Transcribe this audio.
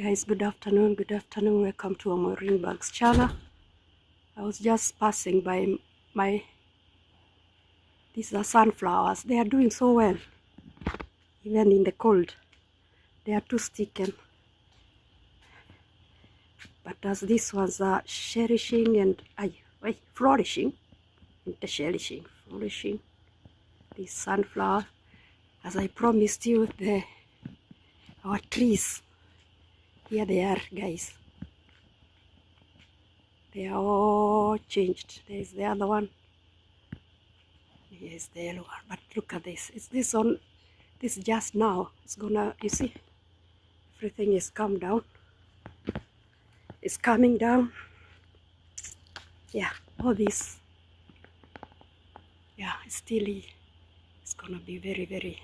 Guys, good afternoon, welcome to Maureen Bugs channel. I was just passing by these are sunflowers. They are doing so well, even in the cold. They are too sticky, but as these ones are flourishing, this sunflower, as I promised you, our trees, here they are, guys. They are all changed. There's the other one. Here's the yellow one. But look at this. It's this one. This just now. It's gonna, you see, everything is come down. It's coming down. Yeah, all this. Yeah, it's gonna be very, very